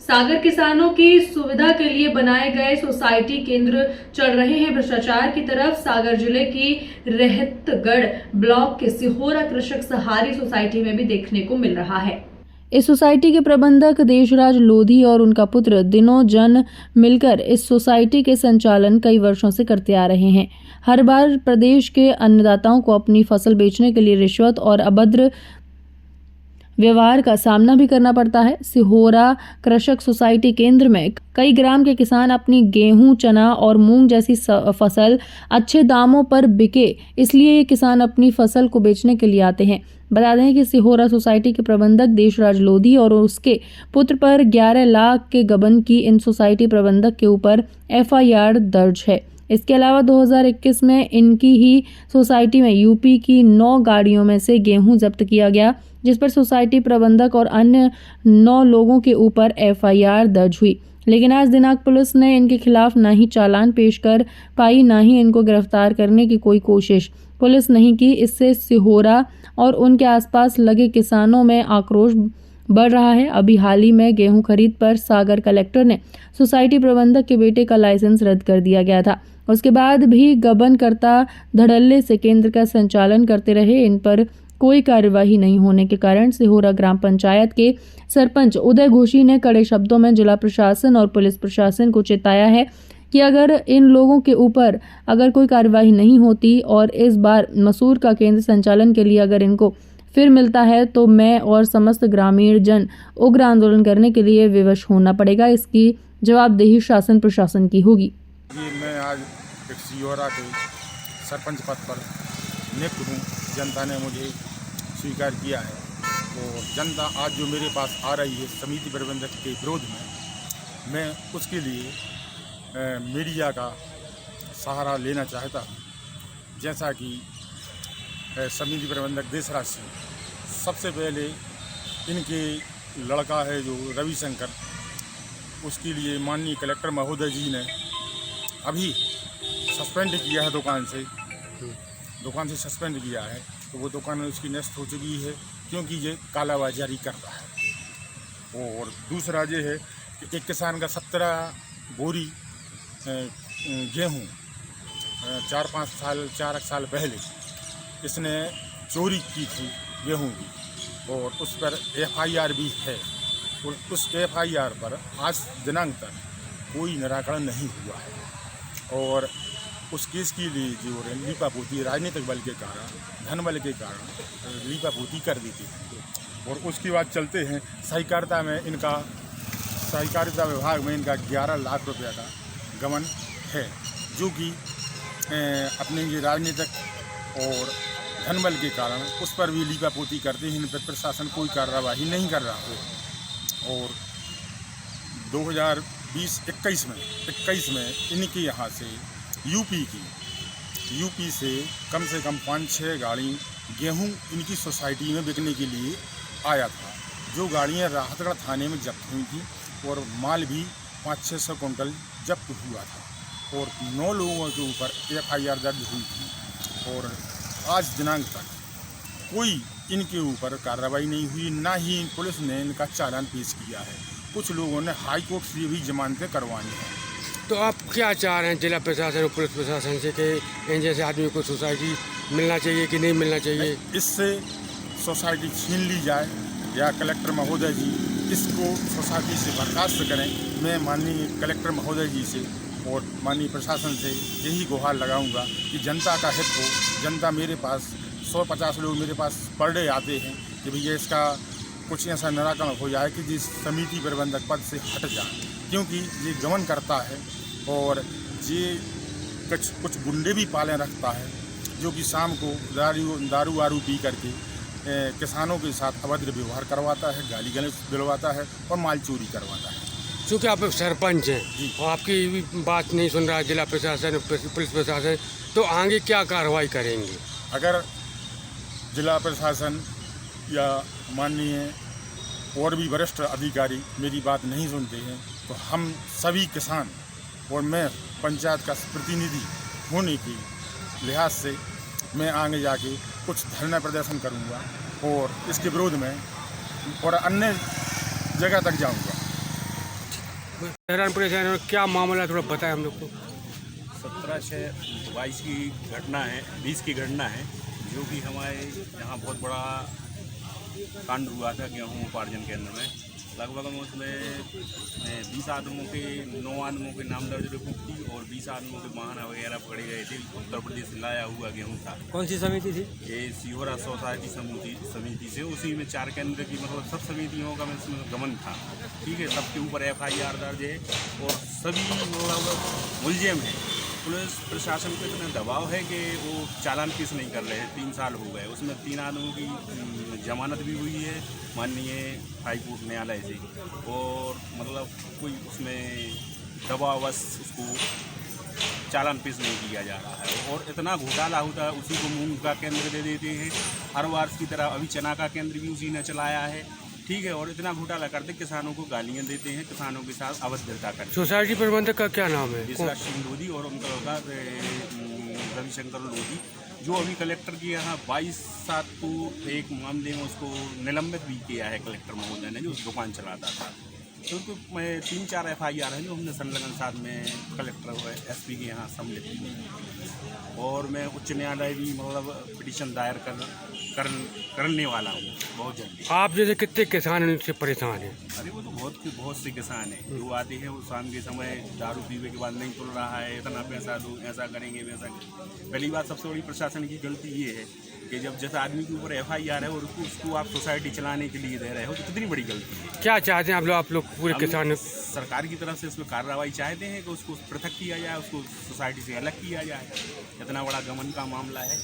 सागर किसानों की सुविधा के लिए बनाए गए सोसाइटी केंद्र चल रहे हैं भ्रष्टाचार की तरफ। सागर जिले की रहतगढ़ ब्लॉक के सिहोरा कृषक सहारी सोसाइटी में भी देखने को मिल रहा है। इस सोसाइटी के प्रबंधक देशराज लोधी और उनका पुत्र दिनोजन मिलकर इस सोसाइटी के संचालन कई वर्षों से करते आ रहे हैं। हर बार प्रदेश के अन्नदाताओं को अपनी फसल बेचने के लिए रिश्वत और अभद्र व्यवहार का सामना भी करना पड़ता है। सिहोरा कृषक सोसाइटी केंद्र में कई ग्राम के किसान अपनी गेहूं, चना और मूंग जैसी फसल अच्छे दामों पर बिके, इसलिए ये किसान अपनी फसल को बेचने के लिए आते हैं। बता दें कि सिहोरा सोसाइटी के प्रबंधक देशराज लोधी और उसके पुत्र पर 11 लाख के गबन की इन सोसाइटी प्रबंधक के ऊपर FIR दर्ज है। इसके अलावा 2021 में इनकी ही सोसाइटी में यूपी की 9 गाड़ियों में से गेहूं जब्त किया गया, जिस पर सोसाइटी प्रबंधक और अन्य 9 लोगों के ऊपर FIR दर्ज हुई। लेकिन आज दिनांक पुलिस ने इनके खिलाफ ना ही चालान पेश कर पाई, ना ही इनको गिरफ्तार करने की कोई कोशिश पुलिस नहीं की। इससे सिहोरा और उनके आसपास लगे किसानों में आक्रोश बढ़ रहा है। अभी हाल ही में गेहूं खरीद पर सागर कलेक्टर ने सोसाइटी प्रबंधक के बेटे का लाइसेंस रद्द कर दिया गया था। उसके बाद भी गबनकर्ता धड़ल्ले से केंद्र का संचालन करते रहे। इन पर कोई कार्यवाही नहीं होने के कारण सिहोरा ग्राम पंचायत के सरपंच उदय घोषी ने कड़े शब्दों में जिला प्रशासन और पुलिस प्रशासन को चेताया है कि अगर इन लोगों के ऊपर अगर कोई कार्यवाही नहीं होती और इस बार मसूर का केंद्र संचालन के लिए अगर इनको फिर मिलता है तो मैं और समस्त ग्रामीण जन उग्र आंदोलन करने के लिए विवश होना पड़ेगा। इसकी जवाबदेही शासन प्रशासन की होगी। मैं आज एक सिहोरा के सरपंच पद पर नियुक्त हूँ। जनता ने मुझे स्वीकार किया है और जनता आज जो मेरे पास आ रही है समिति प्रबंधक के विरोध में, मैं उसके लिए मीडिया का सहारा लेना चाहता हूँ। जैसा कि समिति प्रबंधक देशराज सिंह, सबसे पहले इनके लड़का है जो रविशंकर, उसके लिए माननीय कलेक्टर महोदय जी ने अभी सस्पेंड किया है, दुकान से सस्पेंड किया है। तो वो दुकान उसकी नष्ट हो चुकी है क्योंकि ये कालाबाजारी कर रहा है। और दूसरा ये है कि एक किसान का 17 बोरी गेहूँ 4 साल पहले इसने चोरी की थी गेहूँ की, और उस पर FIR भी है। और उस FIR पर आज दिनांक तक कोई निराकरण नहीं हुआ है। और उस केस के लिए जो लीपापोती राजनीतिक बल के कारण, धन बल के कारण लीपापोती कर देती है। और उसके बाद चलते हैं सहकारिता विभाग में इनका 11 लाख रुपया का गबन है, जो कि अपने ये राजनीतिक और धन बल के कारण उस पर भी लीपापोती करते हैं। इन पर प्रशासन कोई कार्रवाई नहीं कर रहा है। और 2020-21 में इनके यहाँ से यूपी से कम 5-6 गाड़ी गेहूं इनकी सोसाइटी में बिकने के लिए आया था, जो गाड़ियां राहतगढ़ थाने में जब्त हुई थी और माल भी 500-600 कुंटल जब्त हुआ था। और 9 लोगों के ऊपर FIR दर्ज हुई थी। और आज दिनांक तक कोई इनके ऊपर कार्रवाई नहीं हुई, ना ही पुलिस ने इनका चालान पेश किया है। कुछ लोगों ने हाई कोर्ट से भी जमानतें करवाई हैं। तो आप क्या चाह रहे हैं जिला प्रशासन और पुलिस प्रशासन से कि इन जैसे आदमी को सोसाइटी मिलना चाहिए कि नहीं मिलना चाहिए? इससे सोसाइटी छीन ली जाए या कलेक्टर महोदय जी इसको सोसाइटी से बर्खास्त करें। मैं माननीय कलेक्टर महोदय जी से और माननीय प्रशासन से यही गुहार लगाऊंगा कि जनता का हित हो। जनता मेरे पास 150 लोग मेरे पास पर डे आते हैं कि भैया इसका कुछ ऐसा निराकरण हो जाए कि जिस समिति प्रबंधक पद से हट जाए, क्योंकि ये गबन करता है और ये कुछ गुंडे भी पाले रखता है, जो कि शाम को दारू वारू पी करके किसानों के साथ अभद्र व्यवहार करवाता है, गाली गलौज दिलवाता है और माल चोरी करवाता है। चूँकि आप सरपंच हैं और आपकी भी बात नहीं सुन रहा है जिला प्रशासन पुलिस प्रशासन, तो आगे क्या कार्रवाई करेंगे? अगर जिला प्रशासन या माननीय और भी वरिष्ठ अधिकारी मेरी बात नहीं सुनते हैं तो हम सभी किसान और मैं पंचायत का प्रतिनिधि होने के लिहाज से मैं आगे जाके कुछ धरना प्रदर्शन करूंगा और इसके विरोध में और अन्य जगह तक जाऊंगा। हैरान परेशान है, क्या मामला थोड़ा बताएं हम लोग को। 17/6/22 की घटना है, 20 की घटना है, जो कि हमारे यहाँ बहुत बड़ा कांड हुआ था गेहूँ उपार्जन केंद्र में। लगभग हम उसमें 20 आदमों के 9 आदमों के नाम दर्ज रिपोर्ट थी और 20 आदमों के वाहन वगैरह पकड़े गए थे। उत्तर प्रदेश से लाया हुआ गेहूँ था। कौन सी समिति थी? ये सिहोरा सोसाइटी समिति से, उसी में 4 केंद्र की मतलब सब समितियों का इसमें गमन था। ठीक है, सबके ऊपर FIR दर्ज है और सभी मतलब मुलजिम हैं। पुलिस प्रशासन को इतना दबाव है कि वो चालान पेश नहीं कर रहे हैं। 3 साल हो गए, उसमें 3 आदमियों की जमानत भी हुई है माननीय हाई कोर्ट न्यायालय से, और मतलब कोई उसमें दबावश उसको चालान पेश नहीं किया जा रहा है। और इतना घोटाला होता है, उसी को मूंग का केंद्र दे देते हैं हर बार की तरह। अभी चना का केंद्र भी उसी ने चलाया है। ठीक है, और इतना घोटाला करते किसानों को गालियां देते हैं, किसानों के साथ अभद्रता करते हैं। सोसाइटी प्रबंधक का क्या नाम है? विश्वास सिंह लोधी और उनका होगा रविशंकर लोधी, जो अभी कलेक्टर के यहाँ 22/7 को एक मामले में उसको निलंबित भी किया है कलेक्टर महोदय ने, जो उस दुकान चलाता था। तो उनको 3-4 FIR हैं जो हमने संलग्न साथ में कलेक्टर और SP के यहाँ सम्मिलित की। और मैं उच्च न्यायालय भी मतलब पिटीशन दायर करने वाला हूँ बहुत जल्दी। आप जैसे कितने किसान इनसे परेशान हैं? अरे वो तो बहुत से किसान हैं जो आते हैं, वो शाम के समय दारू पीने के बाद नहीं तुल रहा है, इतना पैसा दो, ऐसा करेंगे वैसा। पहली बात सबसे बड़ी प्रशासन की गलती ये है कि जब जैसा आदमी के ऊपर FIR है और उसको आप सोसाइटी चलाने के लिए दे रहे हो, तो कितनी बड़ी गलती है। क्या चाहते हैं आप लोग पूरे किसान? सरकार की तरफ से इसमें कार्रवाई चाहते हैं कि उसको पृथक किया जाए, उसको सोसाइटी से अलग किया जाए। इतना बड़ा गमन का मामला है।